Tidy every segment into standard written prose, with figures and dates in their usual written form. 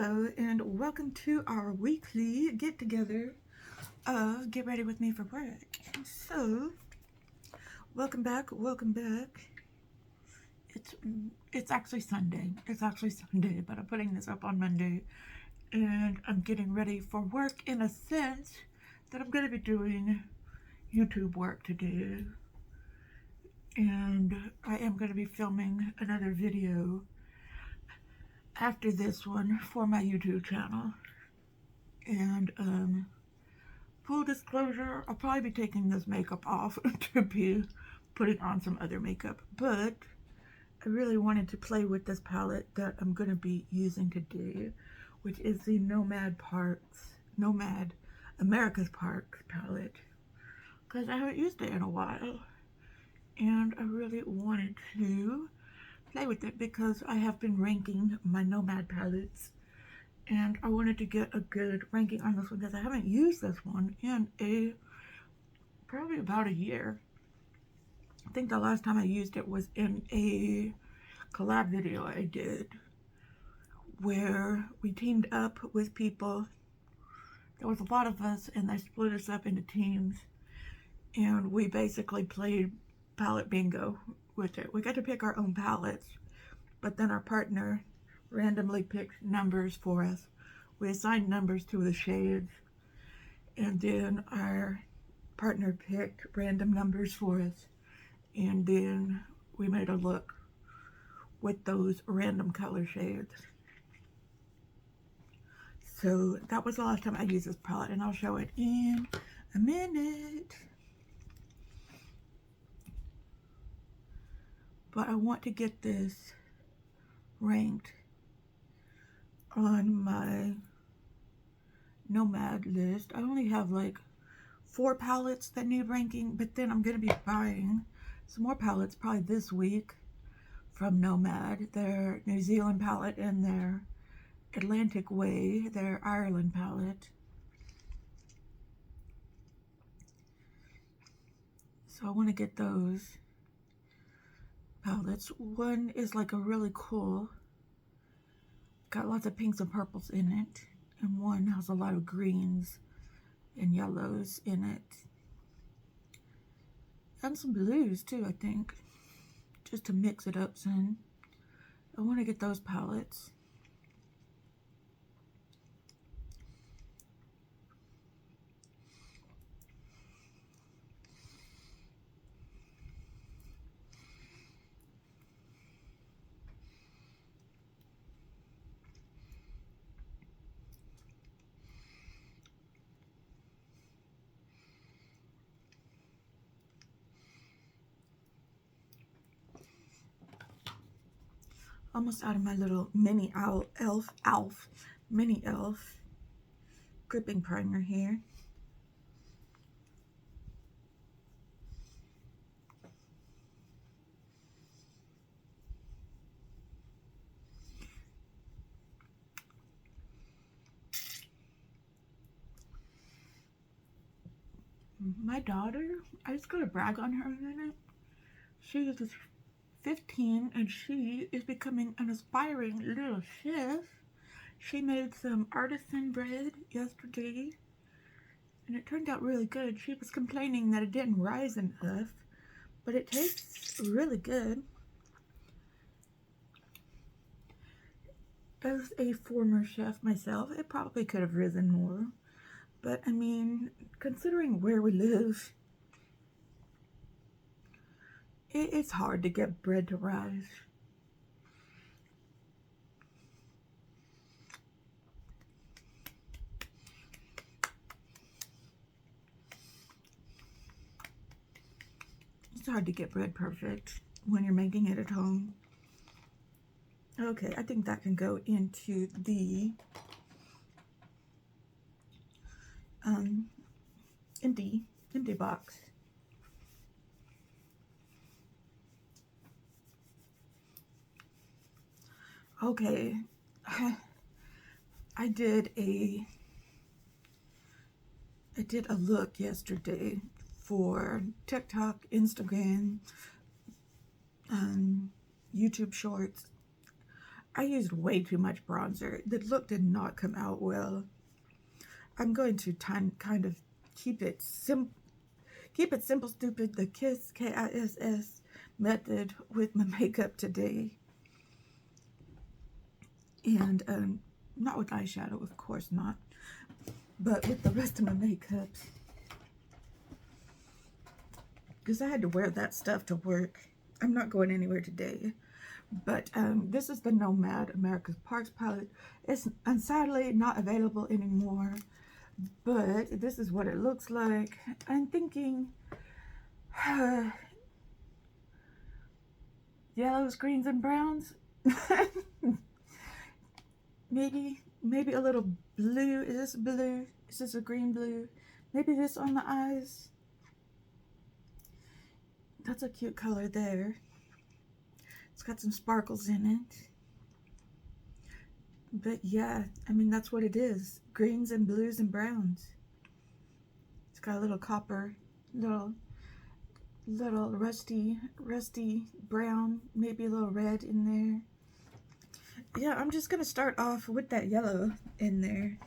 Hello and welcome to our weekly get together of Get Ready With Me for Work. So, welcome back. It's actually Sunday. But I'm putting this up on Monday and I'm getting ready for work in a sense that I'm going to be doing YouTube work today. And I am going to be filming another video after this one for my YouTube channel. And full disclosure, I'll probably be taking this makeup off to be putting on some other makeup, but I really wanted to play with this palette that I'm going to be using today, which is the Nomad America's Parks palette, because I haven't used it in a while and I really wanted to play with it because I have been ranking my Nomad palettes and I wanted to get a good ranking on this one because I haven't used this one in probably about a year. I think the last time I used it was in a collab video I did where we teamed up with people. There was a lot of us and they split us up into teams and we basically played palette bingo with it. We got to pick our own palettes, but then our partner randomly picked numbers for us. We assigned numbers to the shades, and then our partner picked random numbers for us, and then we made a look with those random color shades. So that was the last time I used this palette, and I'll show it in a minute. But I want to get this ranked on my Nomad list. I only have like 4 palettes that need ranking, but then I'm going to be buying some more palettes probably this week from Nomad, their New Zealand palette and their Atlantic Way, their Ireland palette. So I want to get those palettes. One is like a really cool, got lots of pinks and purples in it, and one has a lot of greens and yellows in it, and some blues too, I think, just to mix it up some. I want to get those palettes. Almost out of my little mini elf gripping primer here. My daughter, I just gotta brag on her a minute. She is 15 and she is becoming an aspiring little chef. She made some artisan bread yesterday and it turned out really good. She was complaining that it didn't rise enough, but it tastes really good. As a former chef myself, it probably could have risen more, but I mean, considering where we live, it's hard to get bread to rise. It's hard to get bread perfect when you're making it at home. Okay, I think that can go into the empty box. Okay, I did a look yesterday for TikTok, Instagram, YouTube Shorts I used way too much bronzer. The look did not come out well. I'm going to kind of keep it simple, stupid, the KISS, KISS method with my makeup today. And not with eyeshadow, of course not, but with the rest of my makeup. Because I had to wear that stuff to work. I'm not going anywhere today. But this is the Nomad America's Parks palette. It's sadly not available anymore. But this is what it looks like. I'm thinking yellows, greens, and browns. maybe a little blue. Is this blue? Is this a green blue? Maybe this on the eyes. That's a cute color there. It's got some sparkles in it. But yeah, I mean, that's what it is. Greens and blues and browns. It's got a little copper, little rusty brown, maybe a little red in there. Yeah, I'm just gonna start off with that yellow in there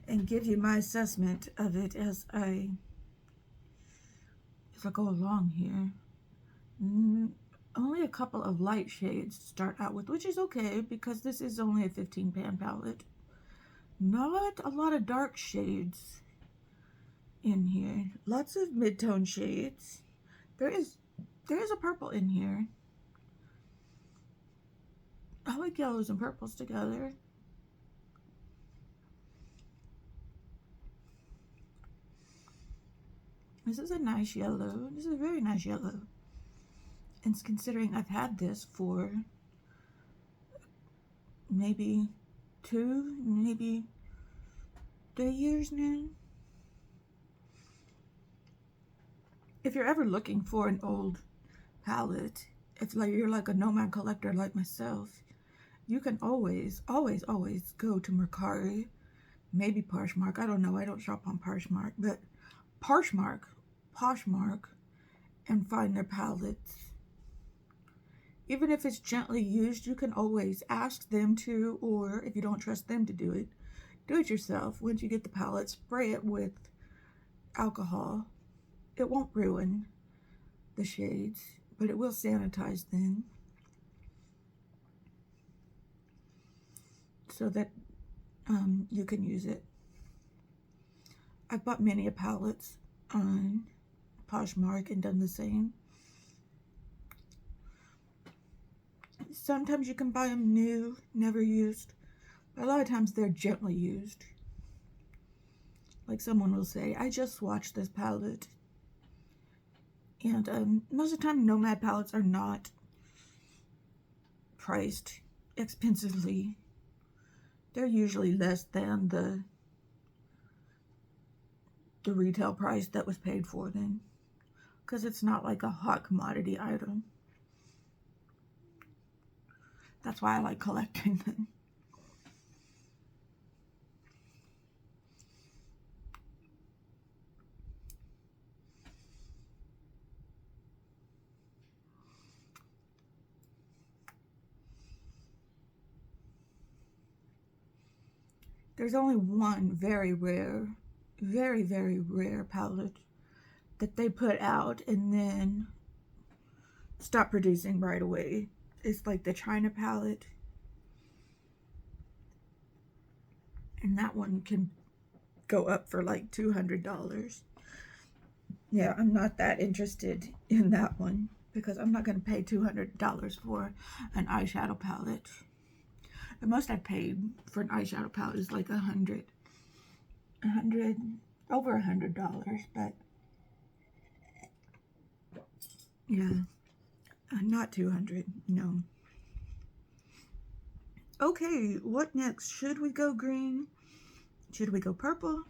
and give you my assessment of it as I go along here. Only a couple of light shades to start out with, which is okay because this is only a 15-pan palette. Not a lot of dark shades in here. Lots of mid-tone shades. There is a purple in here. I like yellows and purples together. This is a nice yellow. This is a very nice yellow. And considering I've had this for maybe 2, maybe 3 years now. If you're ever looking for an old palette, if you're like a Nomad collector like myself, you can always go to Mercari, maybe Poshmark. I don't know. I don't shop on Poshmark, but Poshmark, and find their palettes. Even if it's gently used, you can always ask them to, or if you don't trust them to do it yourself. Once you get the palette, spray it with alcohol. It won't ruin the shades, but it will sanitize them so that you can use it. I've bought many palettes on Poshmark and done the same. Sometimes you can buy them new, never used, but a lot of times they're gently used. Like someone will say, I just swatched this palette. And most of the time, Nomad palettes are not priced expensively. They're usually less than the retail price that was paid for them, because it's not like a hot commodity item. That's why I like collecting them. There's only one very rare palette that they put out and then stop producing right away. It's like the China palette, and that one can go up for like $200. Yeah, I'm not that interested in that one because I'm not going to pay $200 for an eyeshadow palette. The most I paid for an eyeshadow palette is like over $100, but yeah, not 200, no. Okay, what next? Should we go green? Should we go purple?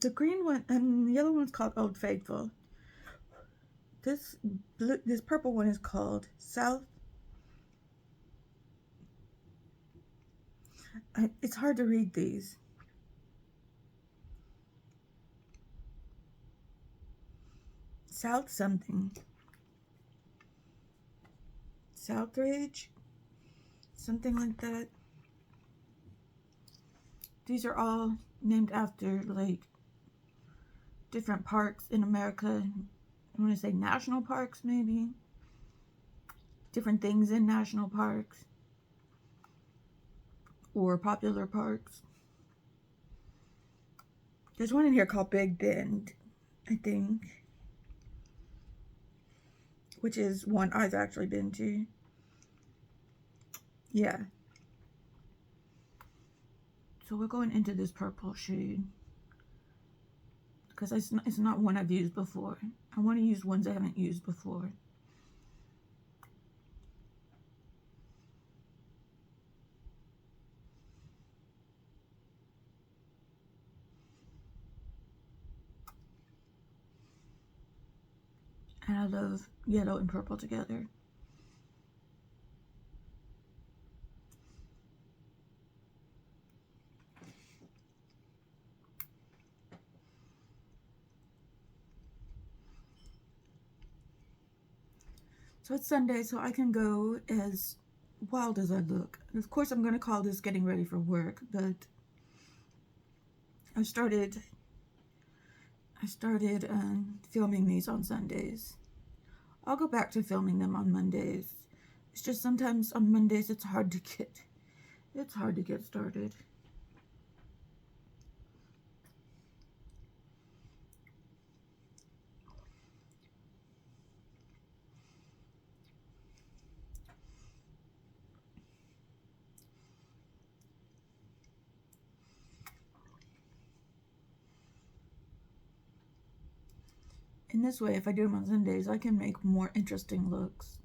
The green one and the yellow one's called Old Faithful. This purple one is called South. It's hard to read these. South something. Southridge? Something like that. These are all named after, like, different parks in America. I want to say national parks, maybe. Different things in national parks. Or popular parks. There's one in here called Big Bend, I think. Which is one I've actually been to. Yeah. So we're going into this purple shade. Because it's not one I've used before. I want to use ones I haven't used before. And I love yellow and purple together. So it's Sunday, so I can go as wild as I look. And of course, I'm going to call this getting ready for work, but I started filming these on Sundays. I'll go back to filming them on Mondays. It's just sometimes on Mondays it's hard to get started. In this way, if I do them on Sundays, I can make more interesting looks.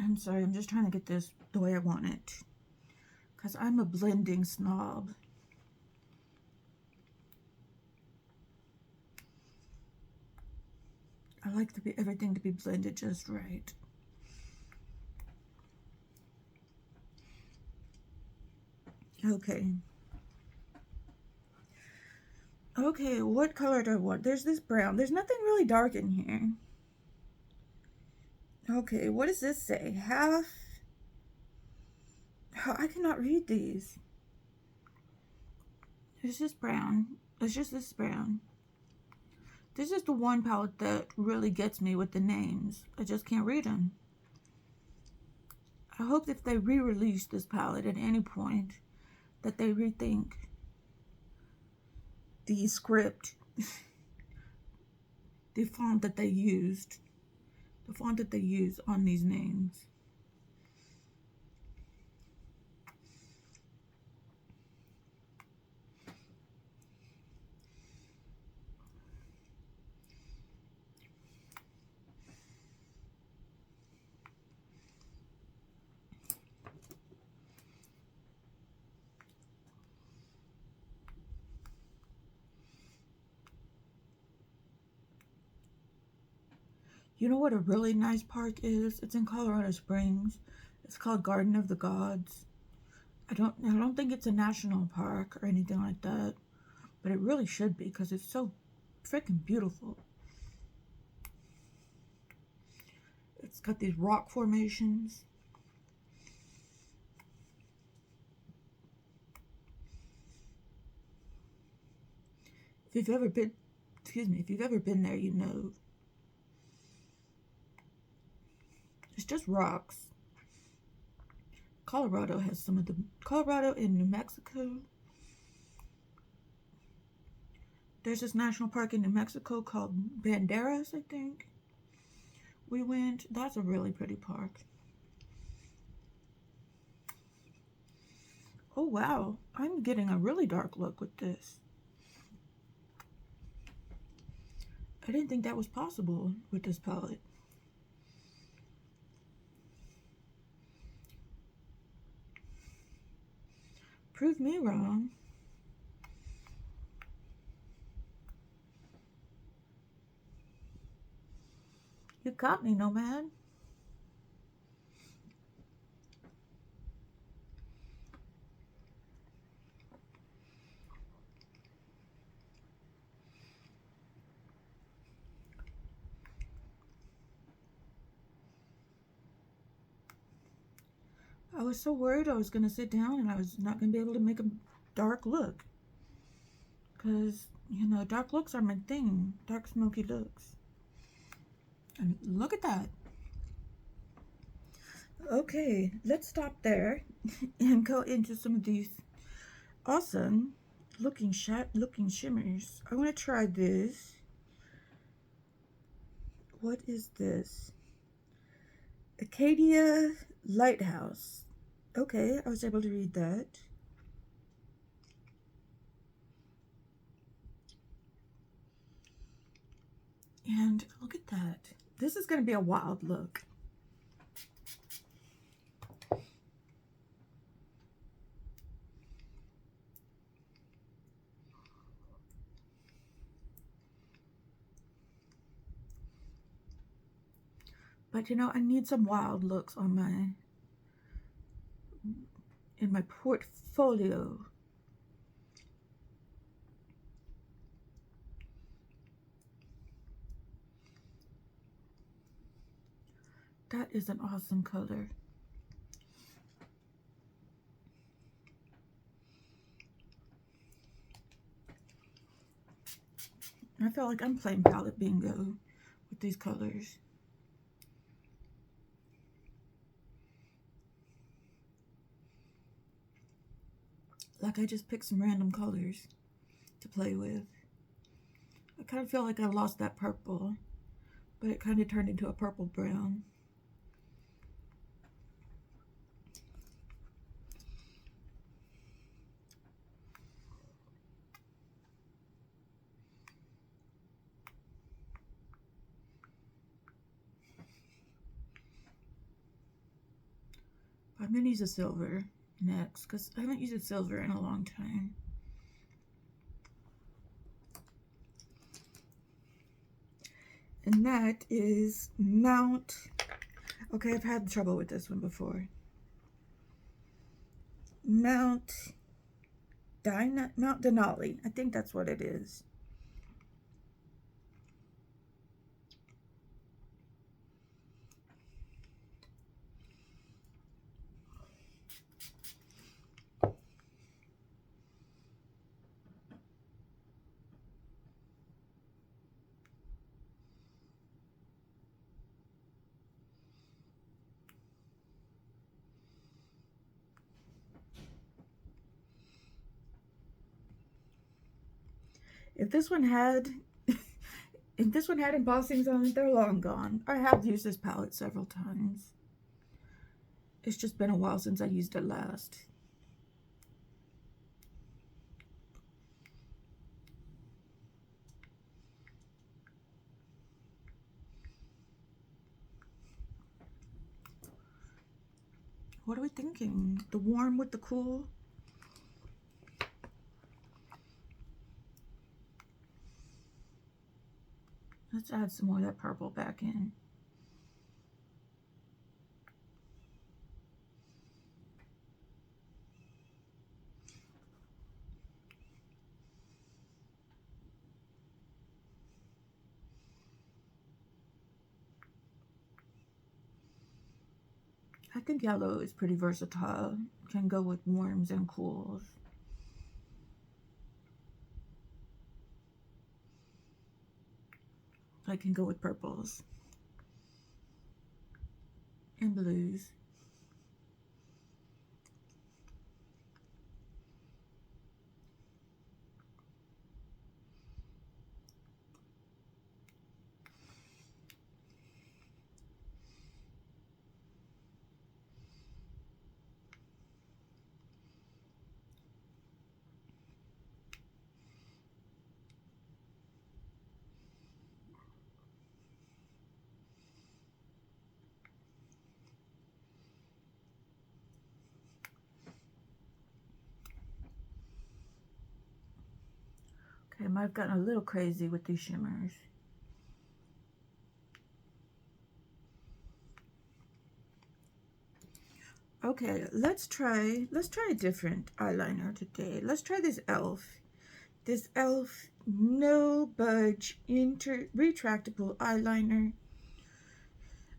I'm sorry, I'm just trying to get this the way I want it. Because I'm a blending snob. I like everything to be blended just right. Okay. Okay, what color do I want? There's this brown. There's nothing really dark in here. Okay, what does this say? Half? Oh, I cannot read these. It's just brown. It's just this brown. This is the one palette that really gets me with the names. I just can't read them. I hope if they re-release this palette at any point, that they rethink the script, the font that they used, on these names. You know what a really nice park is? It's in Colorado Springs. It's called Garden of the Gods. I don't think it's a national park or anything like that, but it really should be because it's so freaking beautiful. It's got these rock formations. If you've ever been, if you've ever been there, you know. It's just rocks. Colorado has some of the, Colorado and New Mexico. There's this national park in New Mexico called Banderas, I think. We went, that's a really pretty park. Oh wow, I'm getting a really dark look with this. I didn't think that was possible with this palette. Prove me wrong. You got me, Nomad. I was so worried I was going to sit down and I was not going to be able to make a dark look. Because, you know, dark looks are my thing. Dark, smoky looks. And look at that. Okay, let's stop there and go into some of these awesome looking shimmers. I want to try this. What is this? Acadia Lighthouse. Okay, I was able to read that. And look at that. This is going to be a wild look. But you know, I need some wild looks on in my portfolio. That is an awesome color. I feel like I'm playing palette bingo with these colors. Like I just picked some random colors to play with. I kind of feel like I lost that purple, but it kind of turned into a purple brown. I'm going to use a silver next because I haven't used a silver in a long time. And that is Mount. Okay, I've had trouble with this one before. Mount Denali. I think that's what it is. If this one had embossings on it, they're long gone. I have used this palette several times. It's just been a while since I used it last. What are we thinking? The warm with the cool? Let's add some more of that purple back in. I think yellow is pretty versatile. Can go with warms and cools. I can go with purples and blues. Okay, I might have gotten a little crazy with these shimmers. Okay, let's try a different eyeliner today. Let's try this e.l.f. This e.l.f. No Budge Retractable Eyeliner.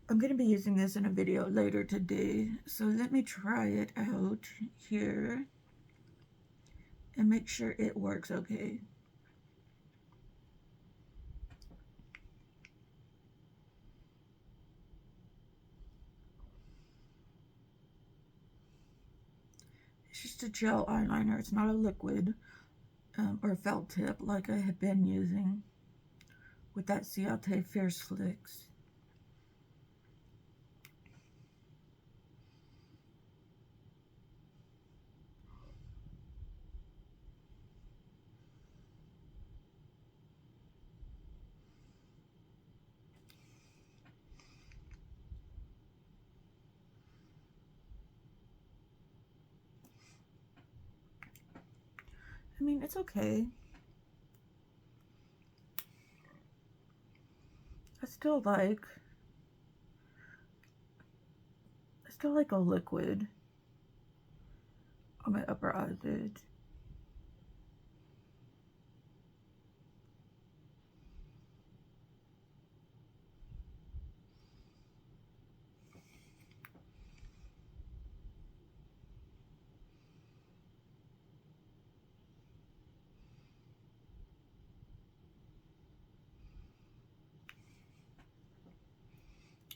I'm going to be using this in a video later today, so let me try it out here and make sure it works okay. It's just a gel eyeliner. It's not a liquid or felt tip like I have been using with that Ciate Fierce Flicks. I mean, it's okay. I still like a liquid on my upper eyelid.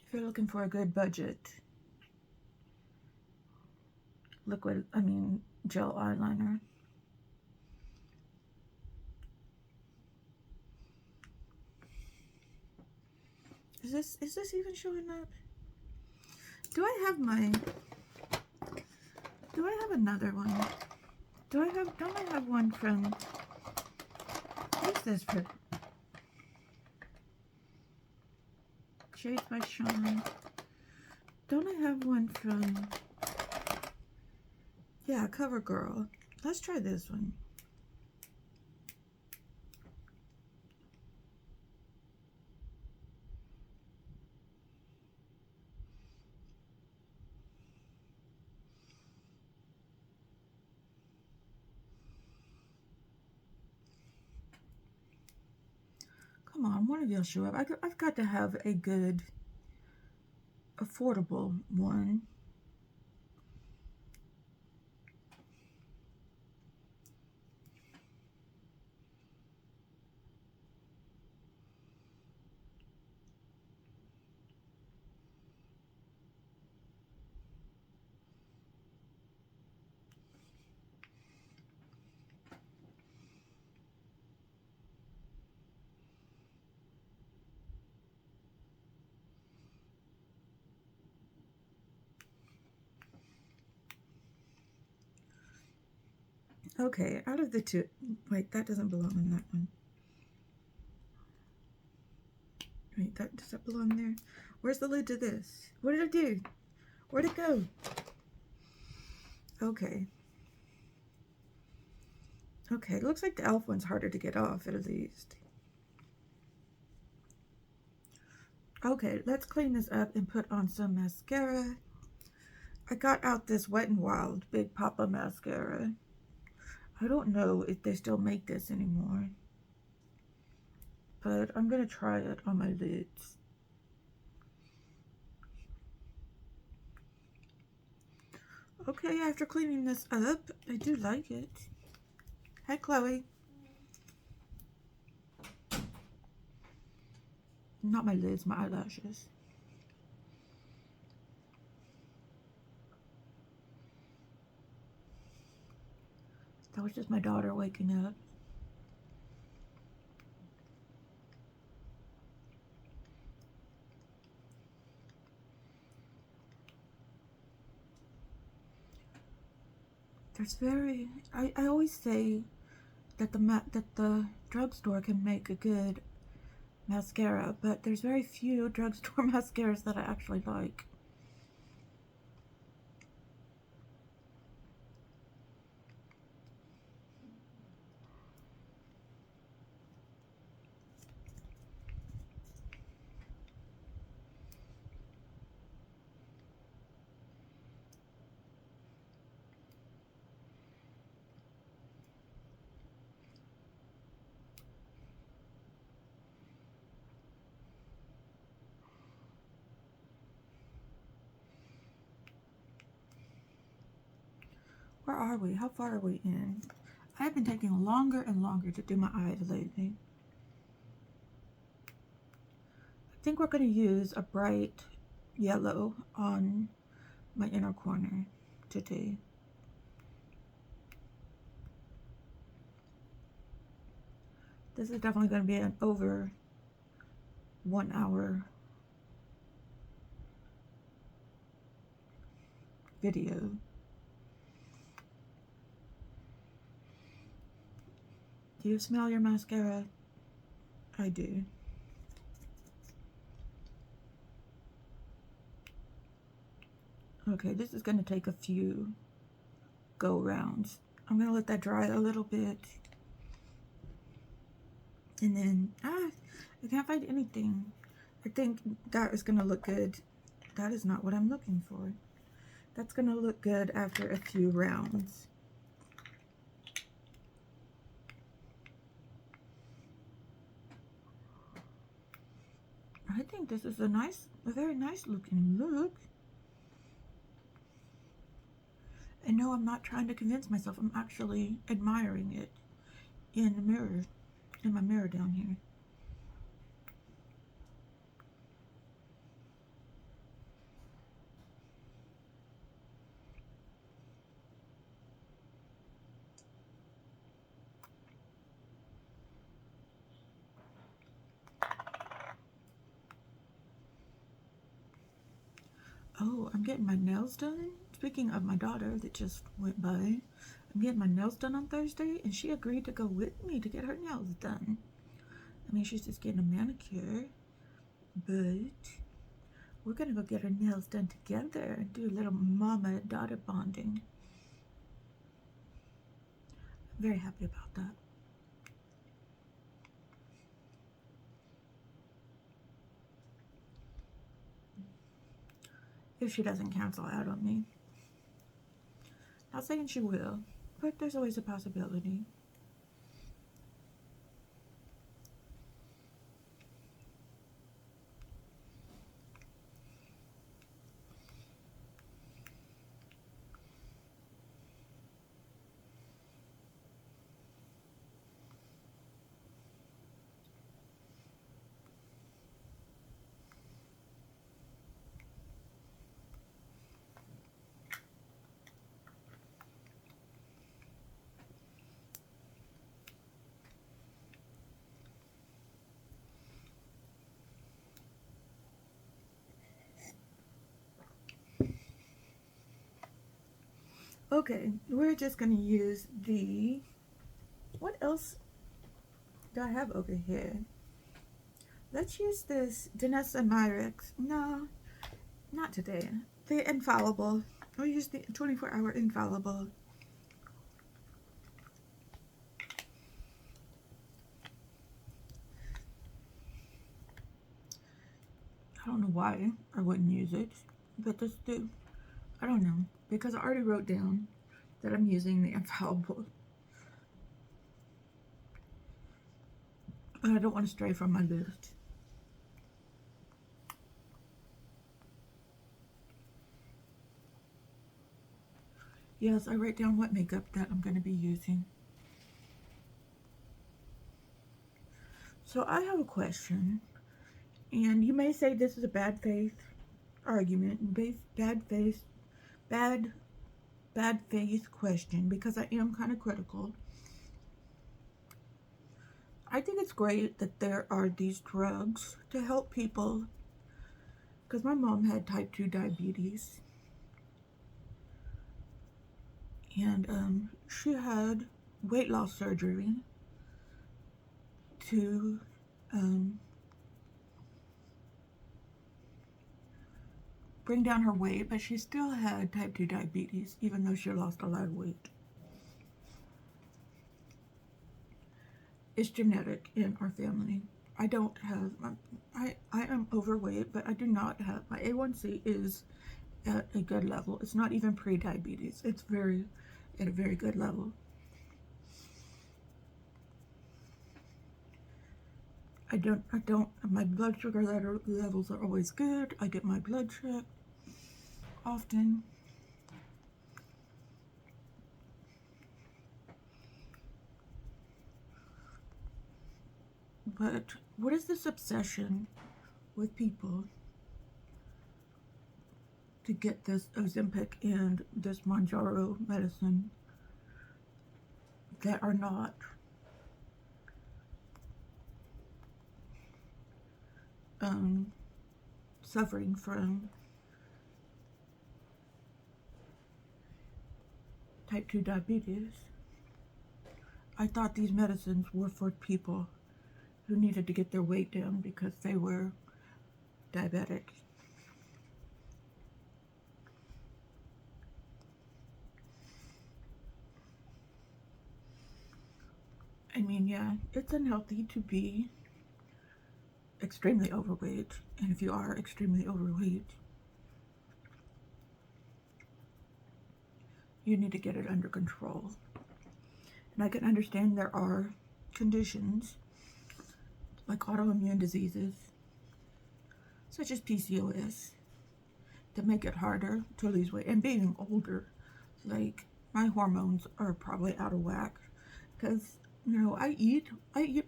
If you're looking for a good budget gel eyeliner. Is this even showing up? Don't I have another one? Don't I have one from, what's this for? Shades by Sean. Don't I have one from, yeah, CoverGirl. Let's try this one. Come on, one of y'all show up. I've got to have a good, affordable one. Okay, out of the two, wait, that doesn't belong in that one. Wait, does that belong there? Where's the lid to this? What did I do? Where'd it go? Okay. Okay, it looks like the e.l.f. one's harder to get off, at least. Okay, let's clean this up and put on some mascara. I got out this Wet n Wild Big Poppa mascara. I don't know if they still make this anymore, but I'm gonna try it on my lids. Okay, after cleaning this up, I do like it. Hi, Chloe. Not my lids, my eyelashes. That was just my daughter waking up. There's very, I always say that the drugstore can make a good mascara, but there's very few drugstore mascaras that I actually like. Where are we? How far are we in? I've been taking longer and longer to do my eyes lately. I think we're going to use a bright yellow on my inner corner today. This is definitely going to be an over 1 hour video. Do you smell your mascara? I do. Okay, this is going to take a few go rounds. I'm going to let that dry a little bit. And then, I can't find anything. I think that is going to look good. That is not what I'm looking for. That's going to look good after a few rounds. I think this is a very nice looking look. And no, I'm not trying to convince myself. I'm actually admiring it in the mirror, in my mirror down here. Oh, I'm getting my nails done. Speaking of my daughter that just went by, I'm getting my nails done on Thursday, and she agreed to go with me to get her nails done. I mean, she's just getting a manicure, but we're gonna go get her nails done together and do a little mama-daughter bonding. I'm very happy about that. If she doesn't cancel out on me. Not saying she will, but there's always a possibility. Okay, we're just gonna use the, what else do I have over here? Let's use this Danessa Myrix. No, not today. The Infallible. We'll use the 24-hour Infallible. I don't know why I wouldn't use it, but let's do. I don't know, because I already wrote down that I'm using the Infallible. And I don't want to stray from my list. Yes, I write down what makeup that I'm going to be using. So I have a question, and you may say this is a bad faith argument, bad bad faith question, because I am kind of critical. I think it's great that there are these drugs to help people, because my mom had type 2 diabetes, and she had weight loss surgery to bring down her weight, but she still had type 2 diabetes, even though she lost a lot of weight. It's genetic in our family. I don't have, I am overweight, but I do not have, my A1C is at a good level. It's not even pre-diabetes. It's at a very good level. My blood sugar levels are always good. I get my blood checked often. But what is this obsession with people to get this Ozempic and this Mounjaro medicine that are not suffering from type 2 diabetes? I thought these medicines were for people who needed to get their weight down because they were diabetic. I mean, yeah, it's unhealthy to be extremely overweight, and if you are extremely overweight, you need to get it under control. And I can understand there are conditions like autoimmune diseases, such as PCOS, that make it harder to lose weight. And being older, like, my hormones are probably out of whack because, you know, I eat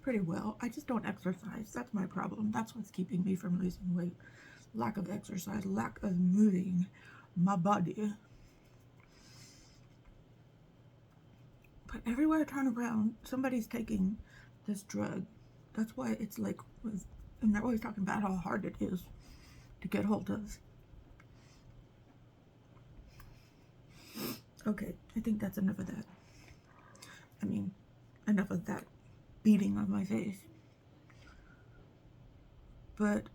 pretty well. I just don't exercise. That's my problem. That's what's keeping me from losing weight. Lack of exercise, lack of moving my body. But everywhere I turn around, somebody's taking this drug. That's why it's like, and they're always talking about how hard it is to get hold of. Okay, I think that's enough of that. I mean, enough of that beating on my face. But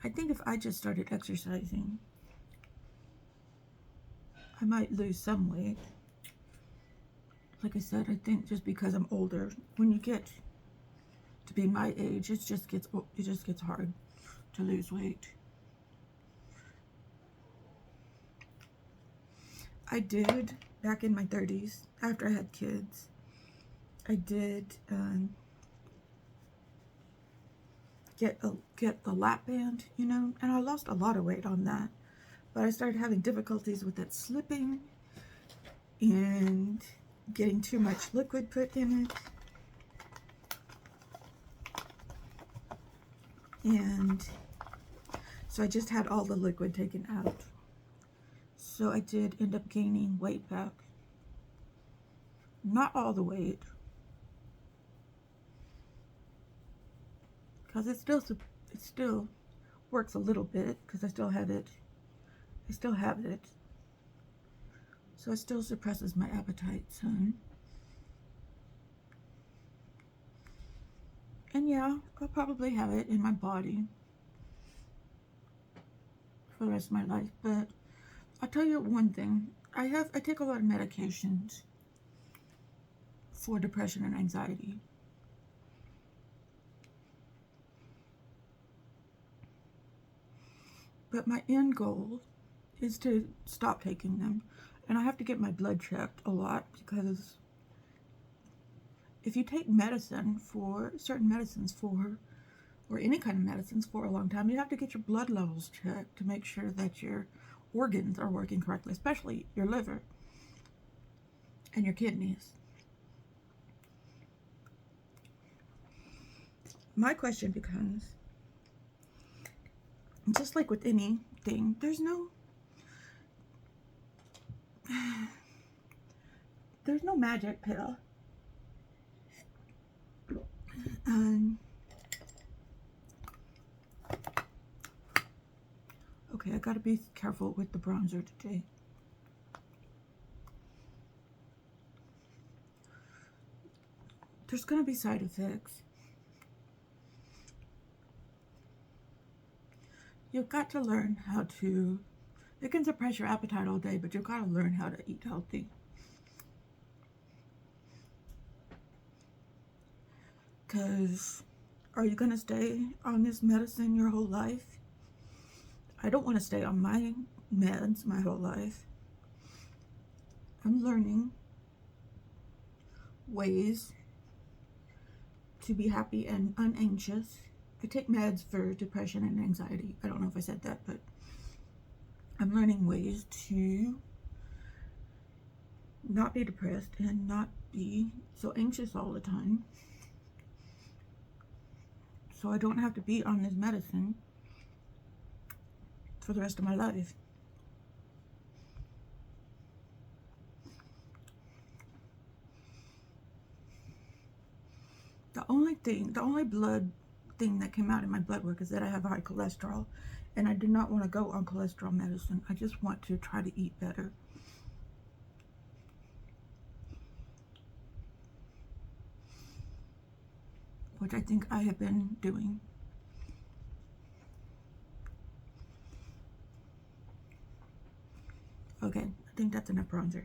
I think if I just started exercising, I might lose some weight. Like I said, I think just because I'm older, when you get to be my age, it just gets hard to lose weight. I did, back in my 30s, after I had kids, I did get the lap band, you know, and I lost a lot of weight on that. But I started having difficulties with it slipping and getting too much liquid put in it. And so I just had all the liquid taken out. So I did end up gaining weight back. Not all the weight, because it still works a little bit, because I still have it. So it still suppresses my appetite some. And yeah, I'll probably have it in my body for the rest of my life. But I'll tell you one thing. I take a lot of medications for depression and anxiety. But my end goal is to stop taking them. And I have to get my blood checked a lot, because if you take certain medicines for or any kind of medicines for a long time, you have to get your blood levels checked to make sure that your organs are working correctly, especially your liver and your kidneys. My question becomes, just like with anything, there's no magic pill. Okay, I gotta be careful with the bronzer today. There's gonna be side effects. You've got to learn how to, it can suppress your appetite all day, but you've got to learn how to eat healthy. Because are you going to stay on this medicine your whole life? I don't want to stay on my meds my whole life. I'm learning ways to be happy and unanxious. I take meds for depression and anxiety. I don't know if I said that, but I'm learning ways to not be depressed and not be so anxious all the time, so I don't have to be on this medicine for the rest of my life. The only blood thing that came out in my blood work is that I have high cholesterol, and I do not want to go on cholesterol medicine. I just want to try to eat better. Which I think I have been doing. Okay, I think that's enough bronzer.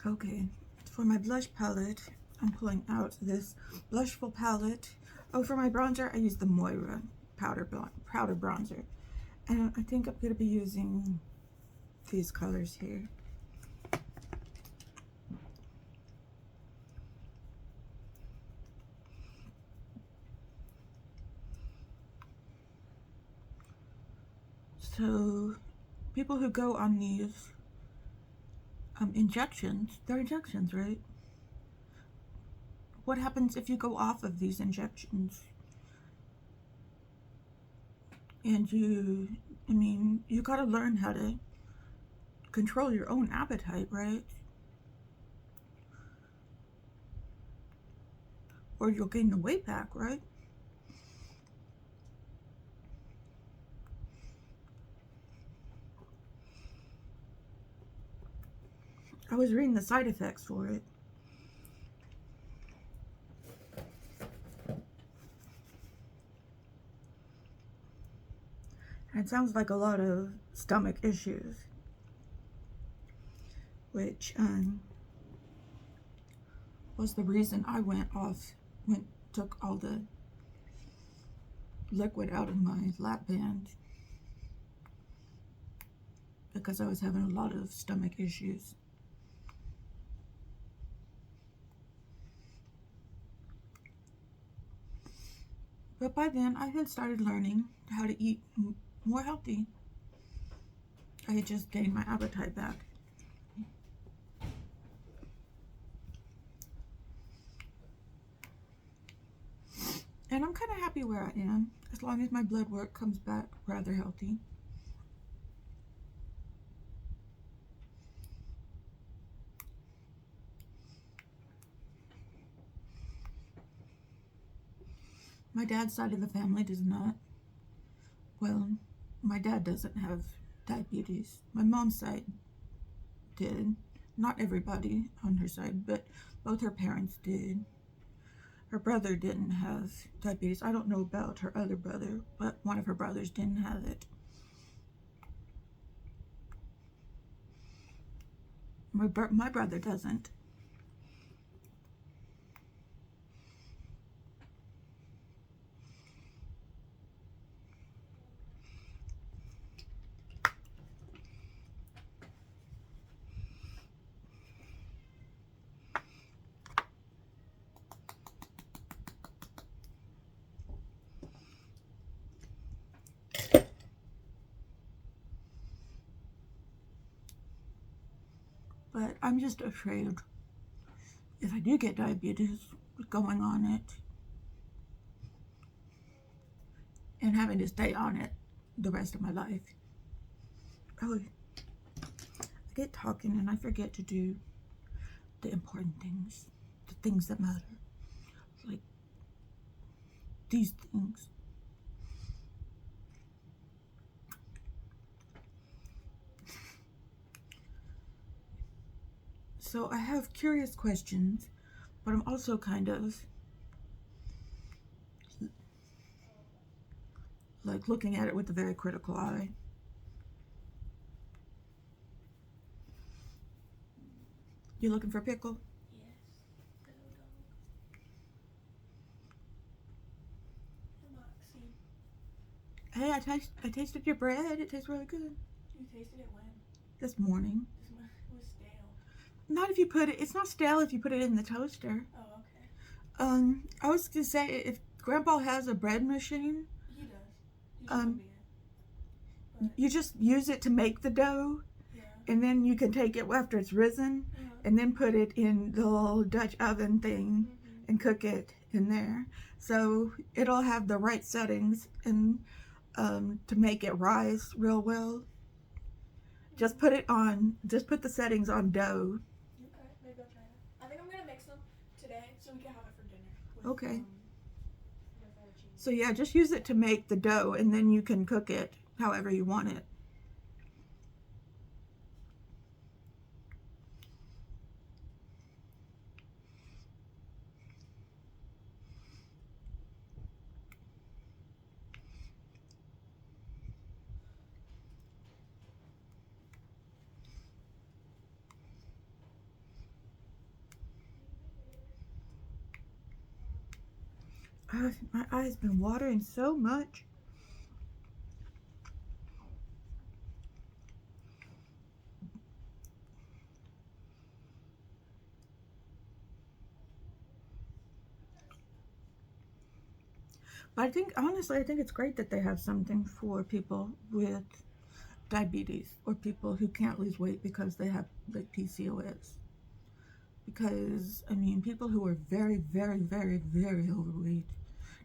Okay, for my blush palette, I'm pulling out this Blushful palette. Oh, for my bronzer, I use the Moira powder bronzer. And I think I'm going to be using these colors here. So, people who go on these injections, they're injections, right? What happens if you go off of these injections? And you gotta learn how to control your own appetite, right? Or you'll gain the weight back, right? I was reading the side effects for it. And it sounds like a lot of stomach issues, which was the reason I took all the liquid out of my lap band, because I was having a lot of stomach issues. But by then, I had started learning how to eat more healthy. I had just gained my appetite back. And I'm kind of happy where I am, as long as my blood work comes back rather healthy. My dad's side of the family does not. Well, my dad doesn't have diabetes. My mom's side did. Not everybody on her side, but both her parents did. Her brother didn't have diabetes. I don't know about her other brother, but one of her brothers didn't have it. My brother doesn't. I'm just afraid if I do get diabetes, going on it and having to stay on it the rest of my life. Oh, I get talking and I forget to do the important things, the things that matter, like these things. So I have curious questions, but I'm also kind of like looking at it with a very critical eye. You looking for a pickle? Hey, I tasted your bread. It tastes really good. You tasted it when? This morning. It was stale. Not if you put it. It's not stale if you put it in the toaster. Oh, okay. I was gonna say if Grandpa has a bread machine. He does. You just use it to make the dough. Yeah. And then you can take it after it's risen, and then put it in the little Dutch oven thing and cook it in there. So it'll have the right settings and to make it rise real well. Just put the settings on dough. Okay, maybe I'll try that. I think I'm gonna make some today so we can have it for dinner. Okay. So yeah, just use it to make the dough, and then you can cook it however you want it. My eye's been watering so much. But I think, honestly, I think it's great that they have something for people with diabetes or people who can't lose weight because they have like PCOS. Because, I mean, people who are very, very, very, very overweight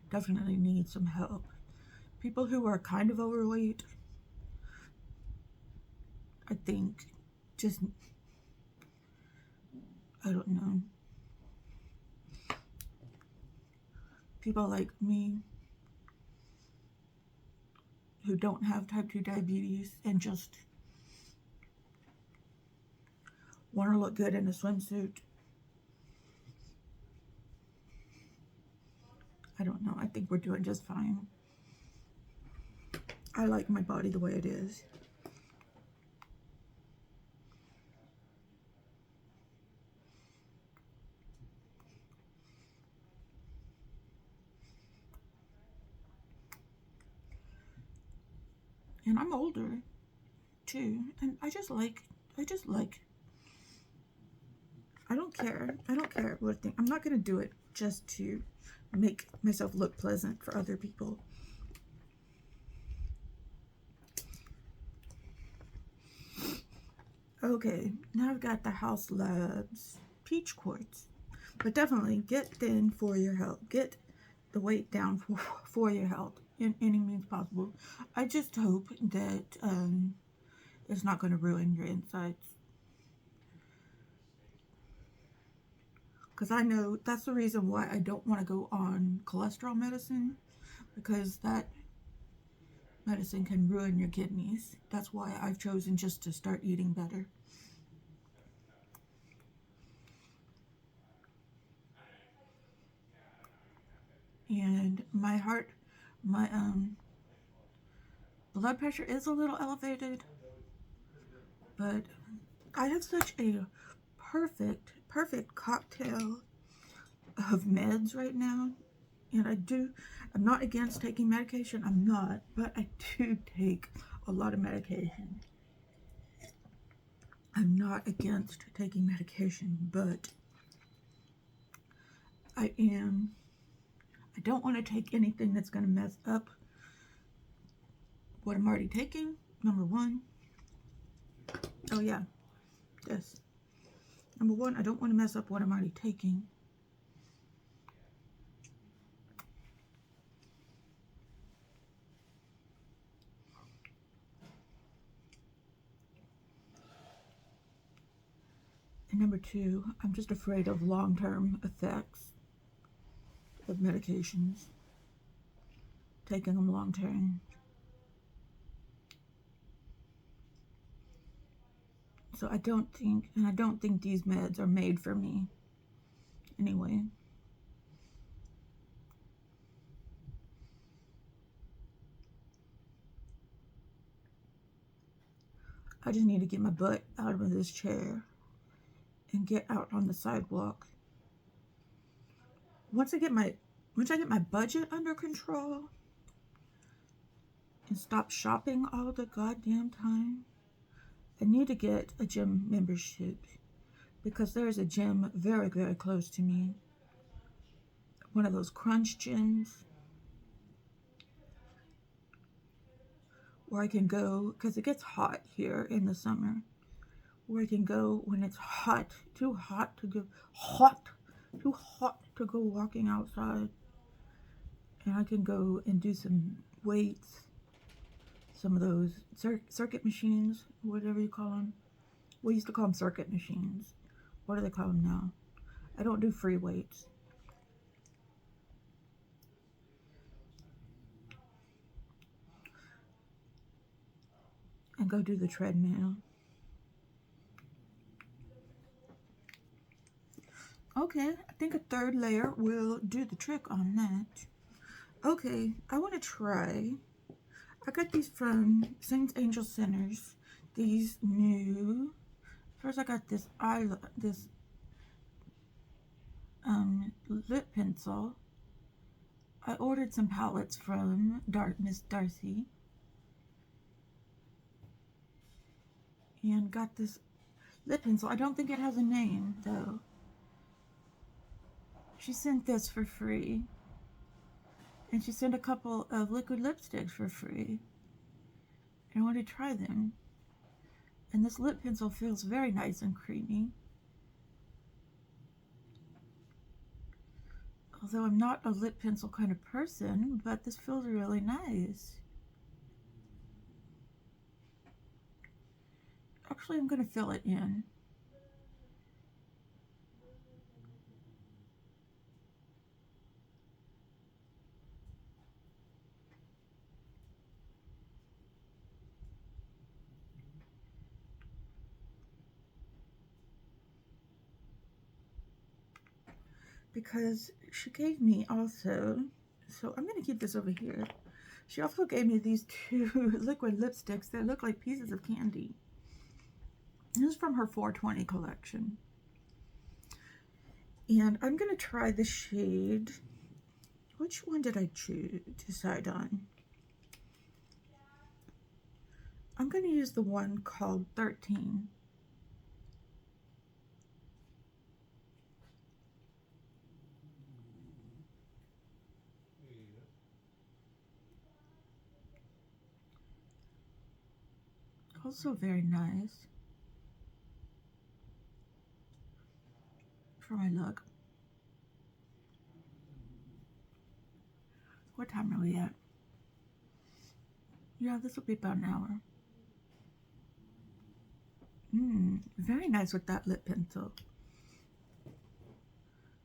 definitely need some help. People who are kind of overweight, I think, just, I don't know. People like me who don't have type 2 diabetes and just want to look good in a swimsuit. I don't know. I think we're doing just fine. I like my body the way it is. And I'm older too, and I don't care what I think. I'm not gonna do it just to make myself look pleasant for other people. Okay, now I've got the Haus Labs Peach Quartz, but definitely get thin for your health. Get the weight down for your health in any means possible. I just hope that it's not going to ruin your insides. Because I know that's the reason why I don't want to go on cholesterol medicine, because that medicine can ruin your kidneys. That's why I've chosen just to start eating better. And my blood pressure is a little elevated, but I have such a perfect cocktail of meds right now. And I'm not against taking medication. I'm not, but I do take a lot of medication. I'm not against taking medication, but I don't want to take anything that's going to mess up what I'm already taking, number one. Oh yeah, this. Number one, I don't want to mess up what I'm already taking. And number two, I'm just afraid of long-term effects of medications. Taking them long-term. So I don't think these meds are made for me. Anyway. I just need to get my butt out of this chair and get out on the sidewalk. Once I get my budget under control and stop shopping all the goddamn time, I need to get a gym membership because there is a gym very, very close to me. One of those crunch gyms where I can go, because it gets hot here in the summer, where I can go when it's hot, too hot to go walking outside. And I can go and do some weights, some of those circuit machines, whatever you call them. We used to call them circuit machines. What do they call them now? I don't do free weights. And go do the treadmill. Okay, I think a third layer will do the trick on that. Okay, I want to try. I got these from Saint Angel Centers. These new. First, I got this lip pencil. I ordered some palettes from Miss Darcy. And got this lip pencil. I don't think it has a name, though. She sent this for free. And she sent a couple of liquid lipsticks for free. And I wanted to try them. And this lip pencil feels very nice and creamy. Although I'm not a lip pencil kind of person, but this feels really nice. Actually, I'm going to fill it in. Because she gave me also, so I'm going to keep this over here. She also gave me these two liquid lipsticks that look like pieces of candy. This is from her 420 collection. And I'm going to try the shade. Which one did I decide on? I'm going to use the one called 13. Also very nice for my look. What time are we at? Yeah, this will be about an hour. Very nice with that lip pencil.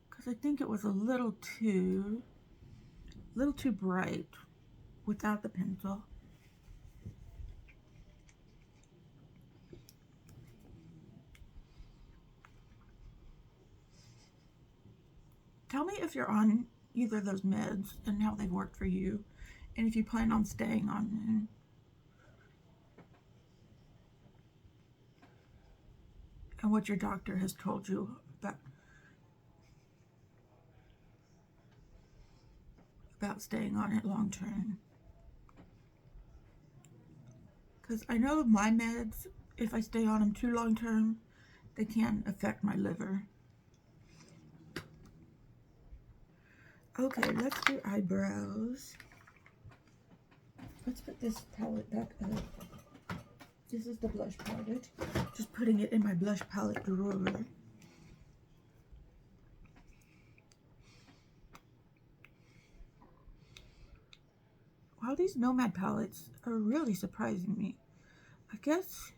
Because I think it was a little too bright without the pencil. Tell me if you're on either of those meds and how they work for you, and if you plan on staying on them. And what your doctor has told you about staying on it long term. Because I know my meds, if I stay on them too long term, they can affect my liver. Okay, let's do eyebrows. Let's put this palette back up. This is the blush palette. Just putting it in my blush palette drawer. All these Nomad palettes are really surprising me. I guess,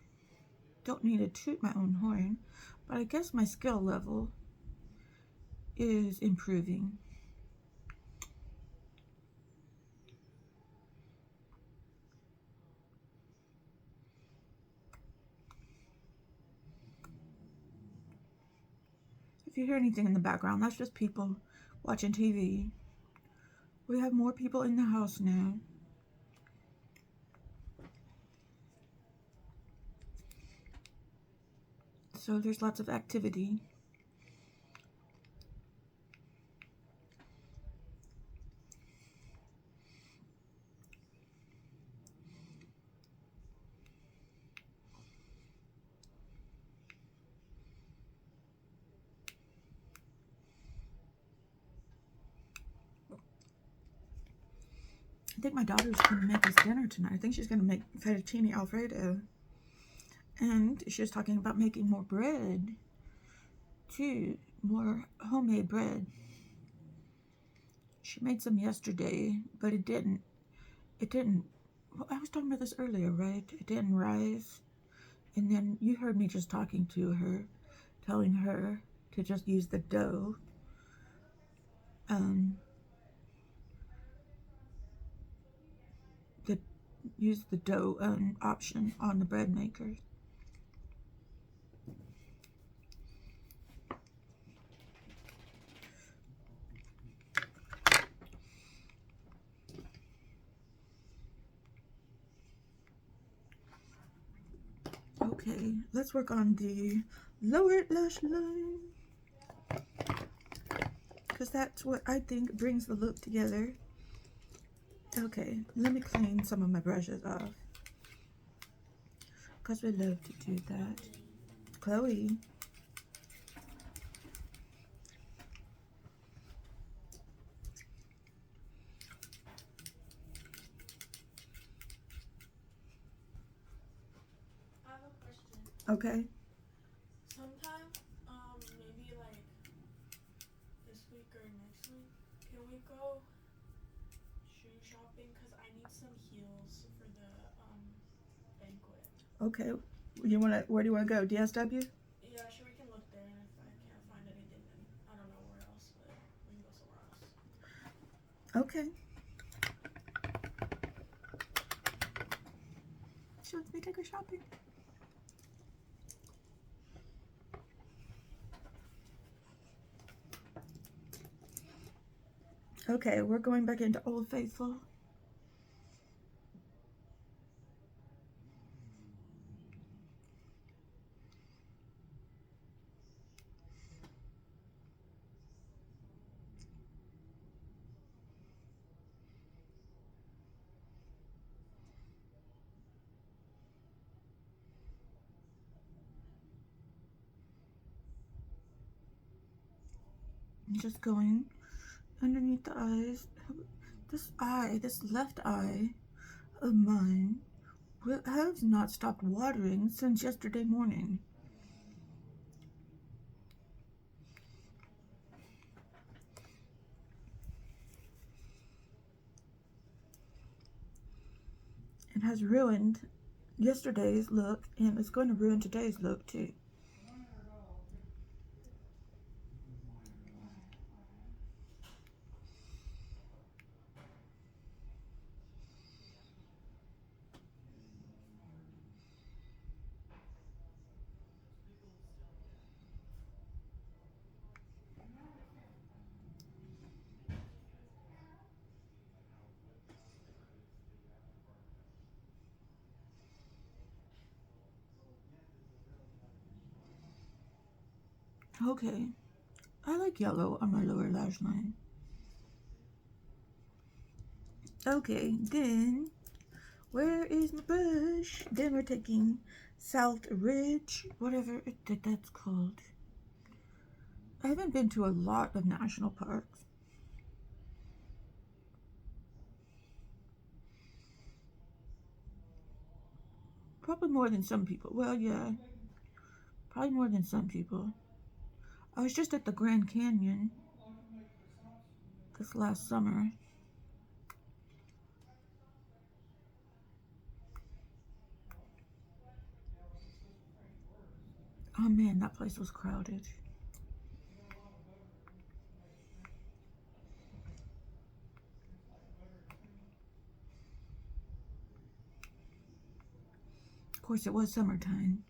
don't need to toot my own horn, but I guess my skill level is improving. If you hear anything in the background, that's just people watching TV. We have more people in the house now. So there's lots of activity. I think my daughter's going to make us dinner tonight. I think she's going to make fettuccine alfredo. And she was talking about making more bread, too. More homemade bread. She made some yesterday, but it didn't, well, I was talking about this earlier, right? It didn't rise. And then you heard me just talking to her, telling her to just use the dough. Use the dough option on the bread maker. Okay, let's work on the lower lash line, because that's what I think brings the look together. Okay, let me clean some of my brushes off, because we love to do that. Chloe. I have a question. Okay. Sometime, maybe like this week or next week, can we go shoe shopping? Cause I need some heels for the banquet. Okay. Where do you wanna go? DSW? Yeah, sure, we can look there, and if I can't find anything, then I don't know where else, but we can go somewhere else. Okay. She wants me to take her shopping. Okay, we're going back into Old Faithful. I'm just going underneath the eyes. This left eye of mine has not stopped watering since yesterday morning. It has ruined yesterday's look, and it's going to ruin today's look too. Okay, I like yellow on my lower lash line. Okay, then where is my brush? Then we're taking South Ridge, whatever that's called. I haven't been to a lot of national parks. Probably more than some people. Well, yeah, probably more than some people. I was just at the Grand Canyon this last summer. Oh man, that place was crowded. Of course, it was summertime.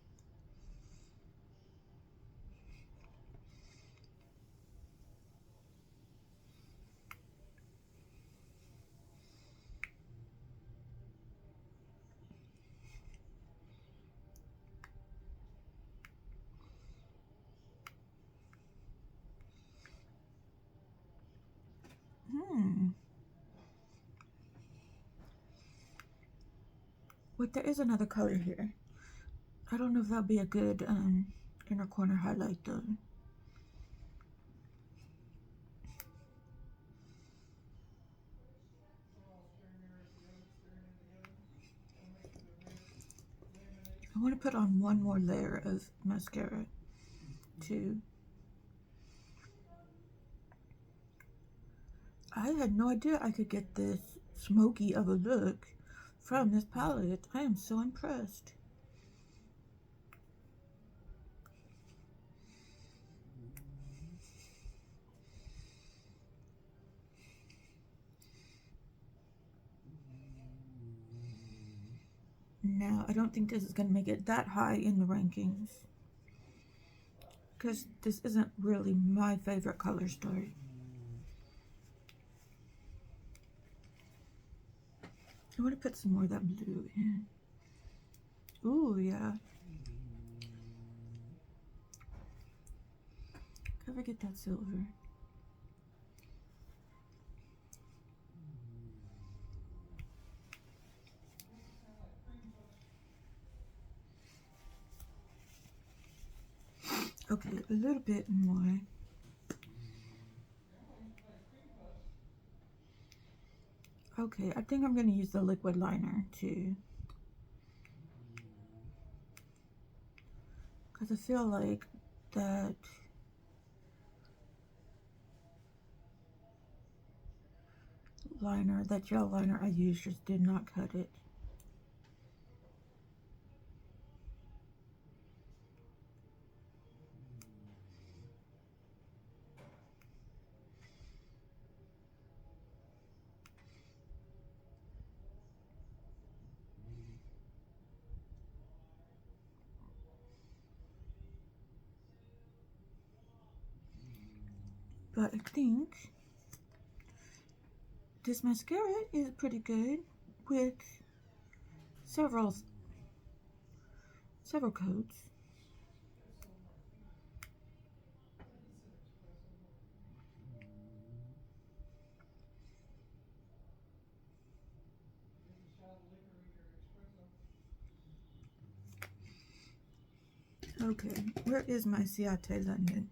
Wait, there is another color here. I don't know if that'll be a good inner corner highlight though. I want to put on one more layer of mascara too. I had no idea I could get this smoky of a look from this palette. I am so impressed. Now, I don't think this is going to make it that high in the rankings, because this isn't really my favorite color story. I want to put some more of that blue in. Ooh, yeah. Can I get that silver? Okay, a little bit more. Okay, I think I'm going to use the liquid liner too, because I feel like that liner, that gel liner I used, just did not cut it. But I think this mascara is pretty good with several coats. Okay, where is my Ciate London?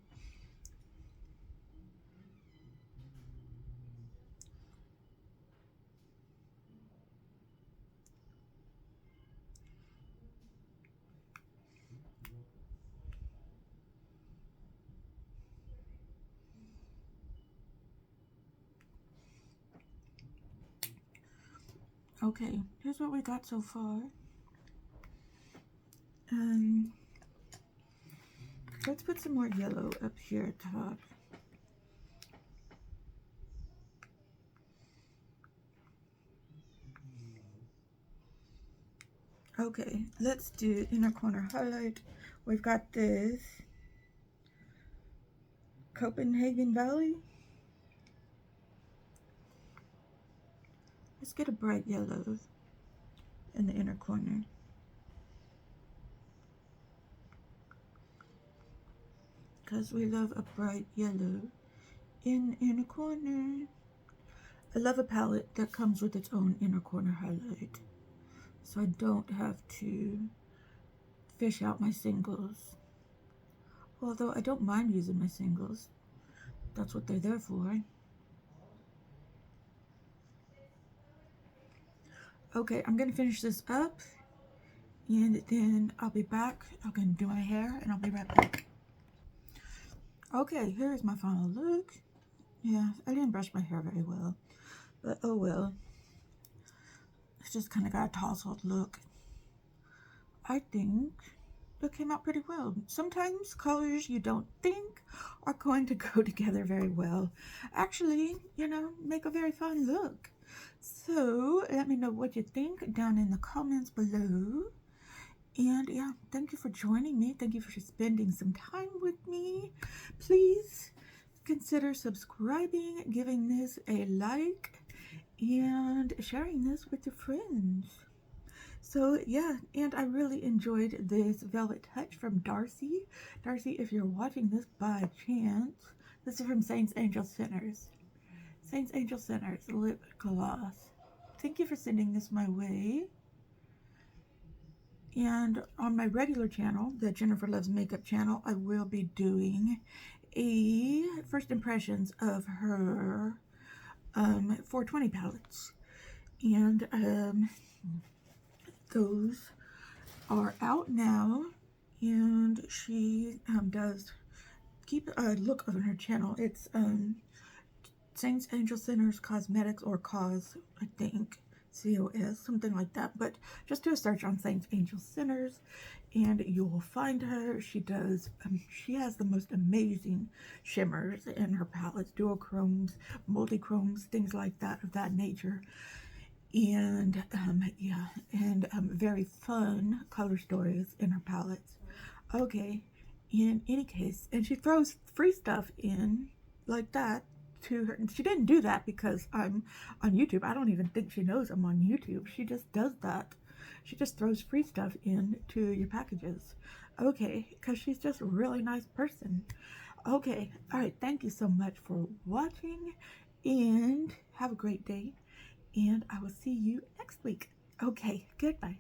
Okay, here's what we got so far. Let's put some more yellow up here at top. Okay, let's do inner corner highlight. We've got this Copenhagen Valley. Let's get a bright yellow in the inner corner. Because we love a bright yellow in the inner corner. I love a palette that comes with its own inner corner highlight, so I don't have to fish out my singles. Although I don't mind using my singles. That's what they're there for. Okay, I'm gonna finish this up and then I'll be back. I'm gonna do my hair and I'll be right back. Okay, here's my final look. Yeah, I didn't brush my hair very well, but oh well. It's just kind of got a tousled look. I think it came out pretty well. Sometimes colors you don't think are going to go together very well actually, make a very fun look. So let me know what you think down in the comments below. And yeah, thank you for joining me. Thank you for spending some time with me. Please consider subscribing, giving this a like, and sharing this with your friends. So yeah, and I really enjoyed this Velvet Touch from Darcy. Darcy, if you're watching this by chance, this is from Saints Angel Centers. Saints Angel Centers lip gloss. Thank you for sending this my way. And on my regular channel, the Jennifer Loves Makeup channel, I will be doing a first impressions of her 420 palettes. And those are out now. And she does keep a look on her channel. It's Saints Angel Centers Cosmetics, or COS, I think. COS, something like that. But just do a search on Saints Angel Centers and you will find her. She does, she has the most amazing shimmers in her palettes, duochromes, multichromes, things like that, of that nature. And yeah, and very fun color stories in her palettes. Okay, in any case, and she throws free stuff in like that to her. She didn't do that because I'm on YouTube. I don't even think she knows I'm on YouTube. She just does that. She just throws free stuff into your packages. Okay, because she's just a really nice person. Okay, all right, thank you so much for watching, and have a great day, and I will see you next week. Okay, goodbye.